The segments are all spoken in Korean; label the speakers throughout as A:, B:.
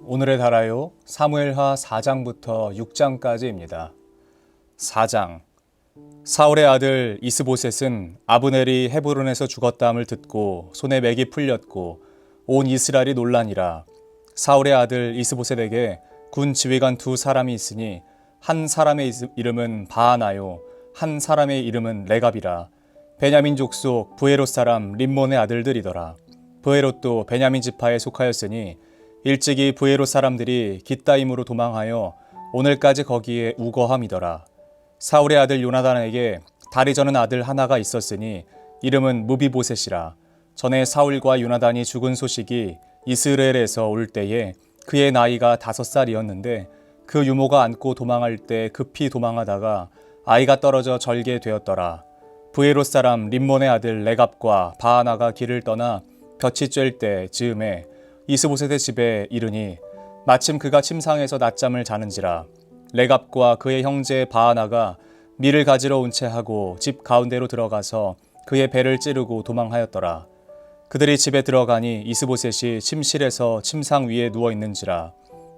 A: 오늘의 달아요 사무엘하 4장부터 6장까지입니다. 4장. 사울의 아들 이스보셋은 아브넬이 헤브론에서 죽었다함을 듣고 손에 맥이 풀렸고 온 이스라엘이 놀라니라. 사울의 아들 이스보셋에게 군 지휘관 두 사람이 있으니 한 사람의 이름은 바하나요 한 사람의 이름은 레갑이라. 베냐민 족속 브에롯 사람 림몬의 아들들이더라. 브에롯도 베냐민 지파에 속하였으니 일찍이 브에롯 사람들이 깃다임으로 도망하여 오늘까지 거기에 우거함이더라. 사울의 아들 요나단에게 다리 저는 아들 하나가 있었으니 이름은 무비보셋이라. 전에 사울과 요나단이 죽은 소식이 이스라엘에서 올 때에 그의 나이가 5살이었는데 그 유모가 안고 도망할 때 급히 도망하다가 아이가 떨어져 절게 되었더라. 브에롯 사람 림몬의 아들 레갑과 바하나가 길을 떠나 볕이 쬐을 때 즈음에 이스보셋의 집에 이르니 마침 그가 침상에서 낮잠을 자는지라. 레갑과 그의 형제 바하나가 밀을 가지러 온 채 하고 집 가운데로 들어가서 그의 배를 찌르고 도망하였더라. 그들이 집에 들어가니 이스보셋이 침실에서 침상 위에 누워 있는지라.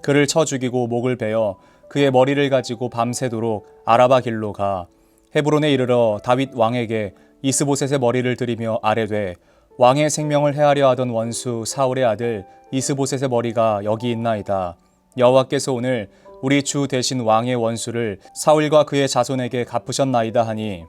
A: 그를 쳐 죽이고 목을 베어 그의 머리를 가지고 밤새도록 아라바 길로 가 헤브론에 이르러 다윗 왕에게 이스보셋의 머리를 들이며 아뢰되 왕의 생명을 해하려 하던 원수 사울의 아들 이스보셋의 머리가 여기 있나이다. 여호와께서 오늘 우리 주 대신 왕의 원수를 사울과 그의 자손에게 갚으셨나이다 하니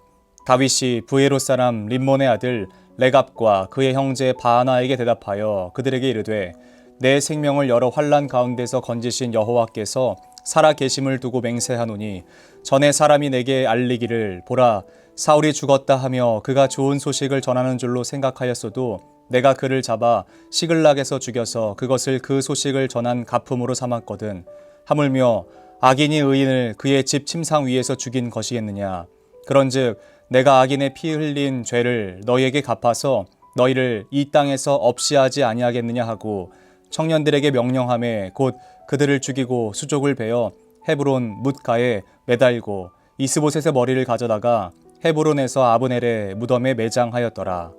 A: 다윗이 브에롯 사람 림몬의 아들 레갑과 그의 형제 바하나에게 대답하여 그들에게 이르되 내 생명을 여러 환난 가운데서 건지신 여호와께서 살아 계심을 두고 맹세하노니 전에 사람이 내게 알리기를 보라 사울이 죽었다 하며 그가 좋은 소식을 전하는 줄로 생각하였어도 내가 그를 잡아 시글락에서 죽여서 그것을 그 소식을 전한 가품으로 삼았거든. 하물며 악인이 의인을 그의 집 침상 위에서 죽인 것이겠느냐. 그런즉 내가 악인의 피 흘린 죄를 너희에게 갚아서 너희를 이 땅에서 없이 하지 아니하겠느냐 하고 청년들에게 명령하매 곧 그들을 죽이고 수족을 베어 헤브론 뭇가에 매달고 이스보셋의 머리를 가져다가 헤브론에서 아브넬의 무덤에 매장하였더라.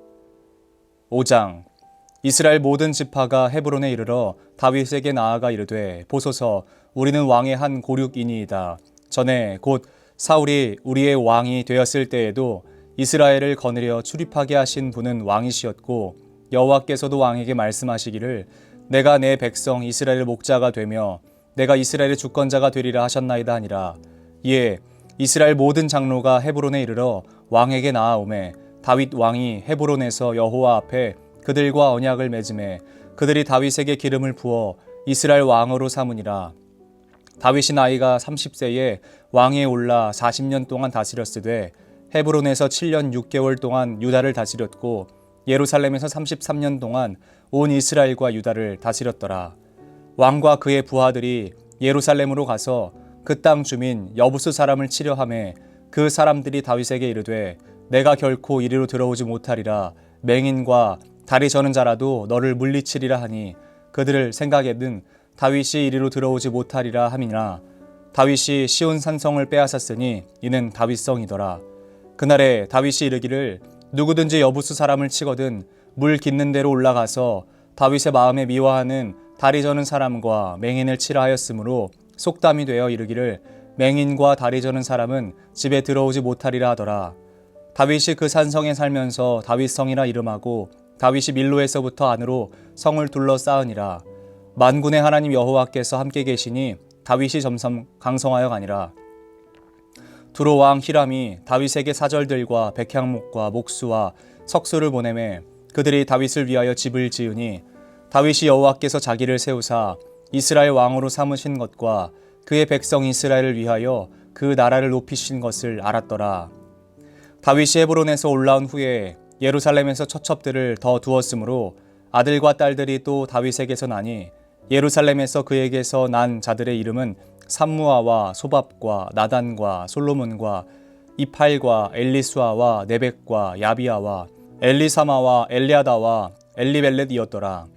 A: 5장. 이스라엘 모든 지파가 헤브론에 이르러 다윗에게 나아가 이르되 보소서 우리는 왕의 한 고륙이니이다. 전에 곧 사울이 우리의 왕이 되었을 때에도 이스라엘을 거느려 출입하게 하신 분은 왕이시었고 여호와께서도 왕에게 말씀하시기를 내가 내 백성 이스라엘의 목자가 되며 내가 이스라엘의 주권자가 되리라 하셨나이다 하니라. 이에 이스라엘 모든 장로가 헤브론에 이르러 왕에게 나아오매 다윗 왕이 헤브론에서 여호와 앞에 그들과 언약을 맺음에 그들이 다윗에게 기름을 부어 이스라엘 왕으로 삼으니라. 다윗이 나이가 30세에 왕위에 올라 40년 동안 다스렸으되 헤브론에서 7년 6개월 동안 유다를 다스렸고 예루살렘에서 33년 동안 온 이스라엘과 유다를 다스렸더라. 왕과 그의 부하들이 예루살렘으로 가서 그 땅 주민 여부스 사람을 치려 하매 그 사람들이 다윗에게 이르되 내가 결코 이리로 들어오지 못하리라. 맹인과 다리 저는 자라도 너를 물리치리라 하니 그들을 생각에는 다윗이 이리로 들어오지 못하리라 함이나 다윗이 시온 산성을 빼앗았으니 이는 다윗성이더라. 그날에 다윗이 이르기를 누구든지 여부스 사람을 치거든 물 깃는 데로 올라가서 다윗의 마음에 미워하는 다리 저는 사람과 맹인을 치라 하였으므로 속담이 되어 이르기를 맹인과 다리 저는 사람은 집에 들어오지 못하리라 하더라. 다윗이 그 산성에 살면서 다윗성이라 이름하고 다윗이 밀로에서부터 안으로 성을 둘러싸으니라. 만군의 하나님 여호와께서 함께 계시니 다윗이 점점 강성하여 가니라. 두로 왕 히람이 다윗에게 사절들과 백향목과 목수와 석수를 보내매 그들이 다윗을 위하여 집을 지으니 다윗이 여호와께서 자기를 세우사 이스라엘 왕으로 삼으신 것과 그의 백성 이스라엘을 위하여 그 나라를 높이신 것을 알았더라. 다윗이 헤브론에서 올라온 후에 예루살렘에서 처첩들을 더 두었으므로 아들과 딸들이 또 다윗에게서 나니 예루살렘에서 그에게서 난 자들의 이름은 삼무아와 소밥과 나단과 솔로몬과 이팔과 엘리수아와 네벡과 야비아와 엘리사마와 엘리아다와 엘리벨렛이었더라.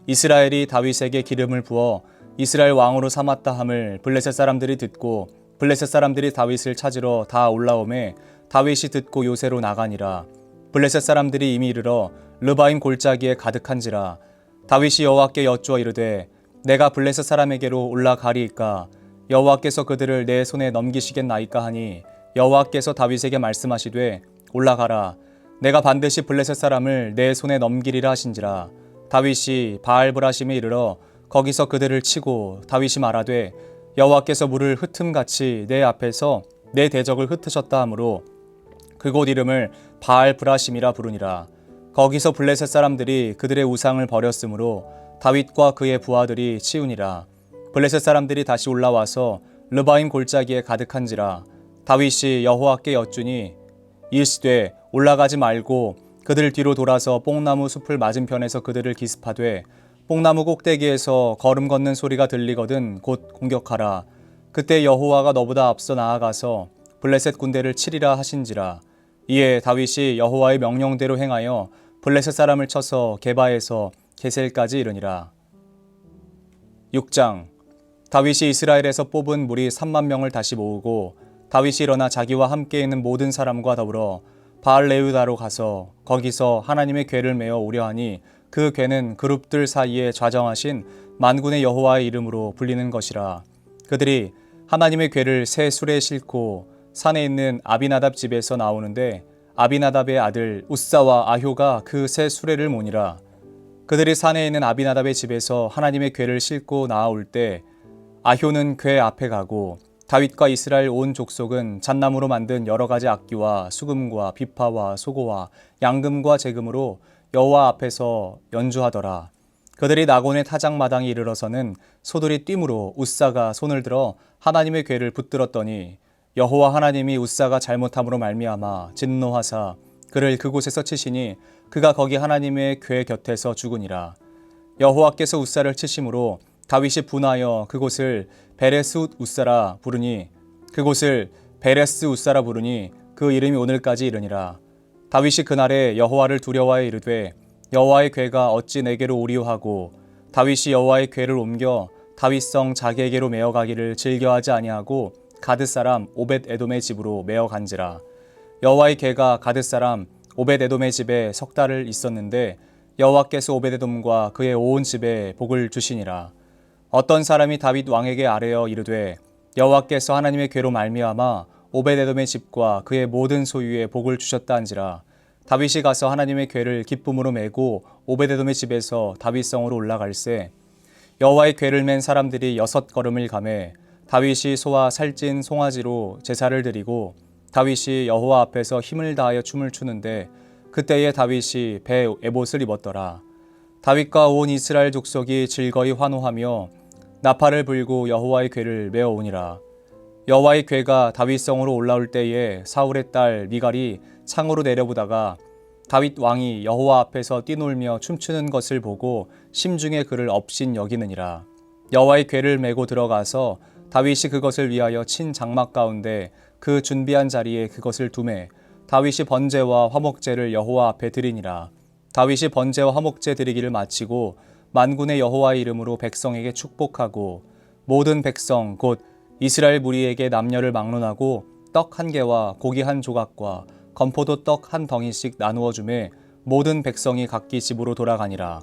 A: 이스라엘이 다윗에게 기름을 부어 이스라엘 왕으로 삼았다 함을 블레셋 사람들이 듣고 블레셋 사람들이 다윗을 찾으러 다 올라오매 다윗이 듣고 요새로 나가니라. 블레셋 사람들이 이미 이르러 르바임 골짜기에 가득한지라. 다윗이 여호와께 여쭈어 이르되 내가 블레셋 사람에게로 올라가리이까 여호와께서 그들을 내 손에 넘기시겠나이까 하니 여호와께서 다윗에게 말씀하시되 올라가라 내가 반드시 블레셋 사람을 내 손에 넘기리라 하신지라. 다윗이 바알브라심에 이르러 거기서 그들을 치고 다윗이 말하되 여호와께서 물을 흩음같이 내 앞에서 내 대적을 흩으셨다 하므로 그곳 이름을 바알브라심이라 부르니라. 거기서 블레셋 사람들이 그들의 우상을 버렸으므로 다윗과 그의 부하들이 치우니라. 블레셋 사람들이 다시 올라와서 르바임 골짜기에 가득한지라. 다윗이 여호와께 여쭈니 일시되 올라가지 말고 그들 뒤로 돌아서 뽕나무 숲을 맞은편에서 그들을 기습하되 뽕나무 꼭대기에서 걸음 걷는 소리가 들리거든 곧 공격하라. 그때 여호와가 너보다 앞서 나아가서 블레셋 군대를 치리라 하신지라. 이에 다윗이 여호와의 명령대로 행하여 블레셋 사람을 쳐서 게바에서 게셀까지 이르니라. 6장. 다윗이 이스라엘에서 뽑은 무리 3만 명을 다시 모으고 다윗이 일어나 자기와 함께 있는 모든 사람과 더불어 바알레우다로 가서 거기서 하나님의 궤를 메어 오려 하니 그 궤는 그룹들 사이에 좌정하신 만군의 여호와의 이름으로 불리는 것이라. 그들이 하나님의 궤를 새 수레에 싣고 산에 있는 아비나답 집에서 나오는데 아비나답의 아들 우사와 아효가 그 새 수레를 모니라. 그들이 산에 있는 아비나답의 집에서 하나님의 궤를 싣고 나아올 때 아효는 궤 앞에 가고 다윗과 이스라엘 온 족속은 잣나무로 만든 여러 가지 악기와 수금과 비파와 소고와 양금과 제금으로 여호와 앞에서 연주하더라. 그들이 나곤의 타작마당에 이르러서는 소들이 뛰므로 우사가 손을 들어 하나님의 궤를 붙들었더니 여호와 하나님이 우사가 잘못함으로 말미암아 진노하사 그를 그곳에서 치시니 그가 거기 하나님의 궤 곁에서 죽으니라. 여호와께서 우사를 치심으로 다윗이 분하여 그곳을 베레스 우사라 부르니 그곳을 베레스 우사라 부르니 그 이름이 오늘까지 이르니라. 다윗이 그날에 여호와를 두려워하여 이르되 여호와의 궤가 어찌 내게로 오리오 하고 다윗이 여호와의 궤를 옮겨 다윗성 자기에게로 메어가기를 즐겨하지 아니하고 가드 사람 오벳 에돔의 집으로 메어 간지라. 여호와의 궤가 가드 사람 오벳 에돔의 집에 석 달을 있었는데 여호와께서 오벳 에돔과 그의 온 집에 복을 주시니라. 어떤 사람이 다윗 왕에게 아뢰어 이르되 여호와께서 하나님의 궤로 말미암아 오벳 에돔의 집과 그의 모든 소유에 복을 주셨다 한지라. 다윗이 가서 하나님의 궤를 기쁨으로 메고 오벳 에돔의 집에서 다윗성으로 올라갈새 여호와의 궤를 맨 사람들이 6걸음을 가매 다윗이 소와 살찐 송아지로 제사를 드리고 다윗이 여호와 앞에서 힘을 다하여 춤을 추는데 그때에 다윗이 배 에봇을 입었더라. 다윗과 온 이스라엘 족속이 즐거이 환호하며 나팔을 불고 여호와의 궤를 메어오니라. 여호와의 궤가 다윗성으로 올라올 때에 사울의 딸 미갈이 창으로 내려보다가 다윗 왕이 여호와 앞에서 뛰놀며 춤추는 것을 보고 심중에 그를 업신 여기느니라. 여호와의 궤를 메고 들어가서 다윗이 그것을 위하여 친 장막 가운데 그 준비한 자리에 그것을 두매 다윗이 번제와 화목제를 여호와 앞에 드리니라. 다윗이 번제와 화목제 드리기를 마치고 만군의 여호와의 이름으로 백성에게 축복하고 모든 백성 곧 이스라엘 무리에게 남녀를 막론하고 떡 한 개와 고기 한 조각과 건포도 떡 한 덩이씩 나누어 주매 모든 백성이 각기 집으로 돌아가니라.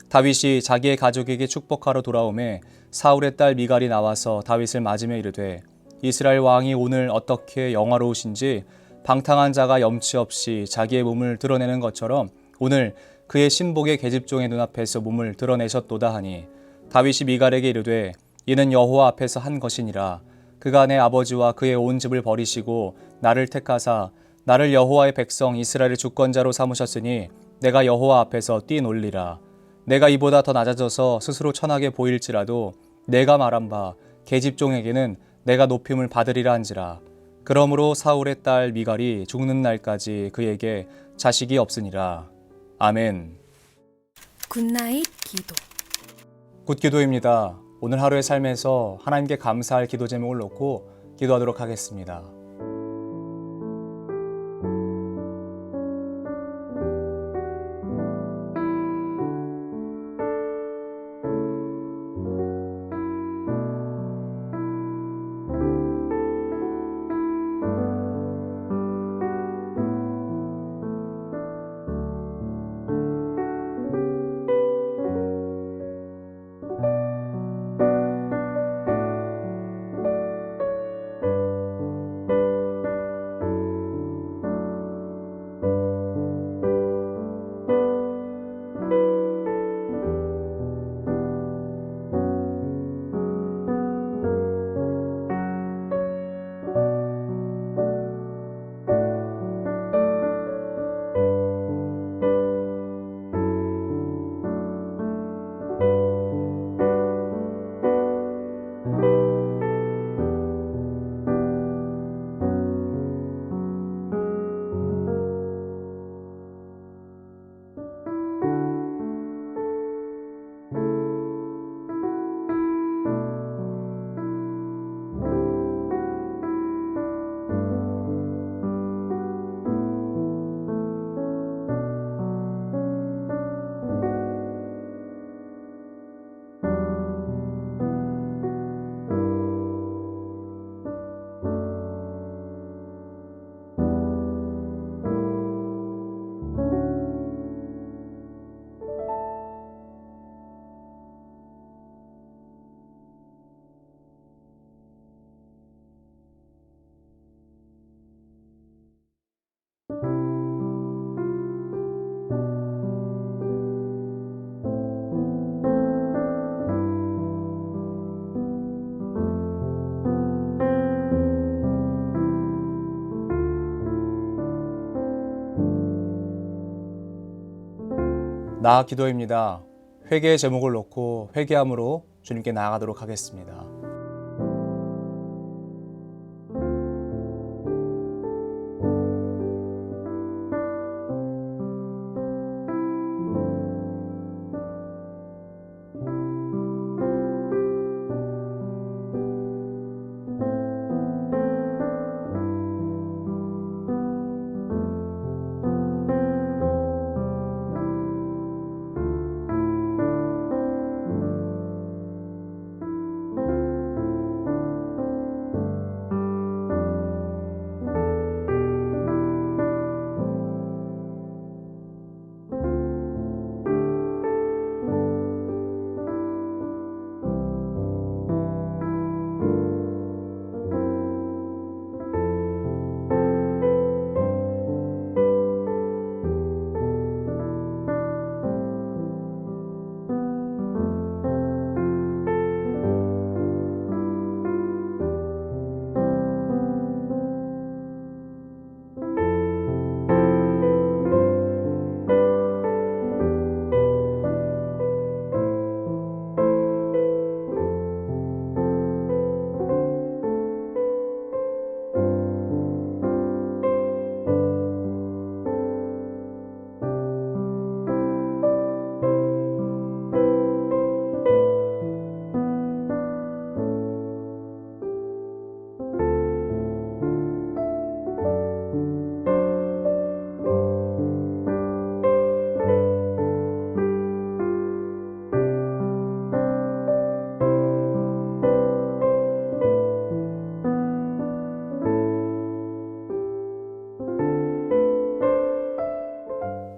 A: 다윗이 자기의 가족에게 축복하러 돌아오매 사울의 딸 미갈이 나와서 다윗을 맞으며 이르되 이스라엘 왕이 오늘 어떻게 영화로우신지 방탕한 자가 염치 없이 자기의 몸을 드러내는 것처럼 오늘 그의 신복의 계집종의 눈앞에서 몸을 드러내셨도다 하니 다윗이 미갈에게 이르되 이는 여호와 앞에서 한 것이니라. 그가 내 아버지와 그의 온 집을 버리시고 나를 택하사 나를 여호와의 백성 이스라엘의 주권자로 삼으셨으니 내가 여호와 앞에서 뛰놀리라. 내가 이보다 더 낮아져서 스스로 천하게 보일지라도 내가 말한 바 계집종에게는 내가 높임을 받으리라 한지라. 그러므로 사울의 딸 미갈이 죽는 날까지 그에게 자식이 없으니라. 아멘.
B: 굿나잇 기도.
A: 굿기도입니다. 오늘 하루의 삶에서 하나님께 감사할 기도 제목을 놓고 기도하도록 하겠습니다. 나 기도입니다. 회개의 제목을 놓고 회개함으로 주님께 나아가도록 하겠습니다.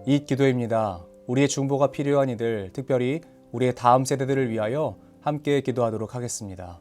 A: 이 기도입니다. 우리의 중보가 필요한 이들, 특별히 우리의 다음 세대들을 위하여 함께 기도하도록 하겠습니다.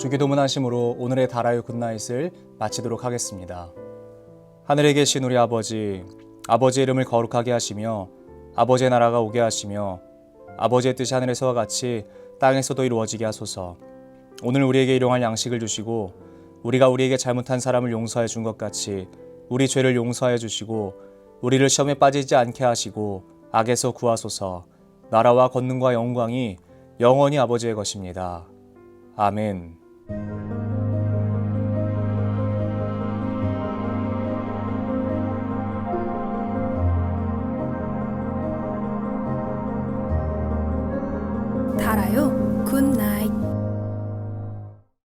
A: 주기도문 하심으로 오늘의 다라유 굿나잇을 마치도록 하겠습니다. 하늘에 계신 우리 아버지, 아버지의 이름을 거룩하게 하시며 아버지의 나라가 오게 하시며 아버지의 뜻이 하늘에서와 같이 땅에서도 이루어지게 하소서. 오늘 우리에게 일용할 양식을 주시고 우리가 우리에게 잘못한 사람을 용서해 준 것 같이 우리 죄를 용서해 주시고 우리를 시험에 빠지지 않게 하시고 악에서 구하소서. 나라와 권능과 영광이 영원히 아버지의 것입니다. 아멘.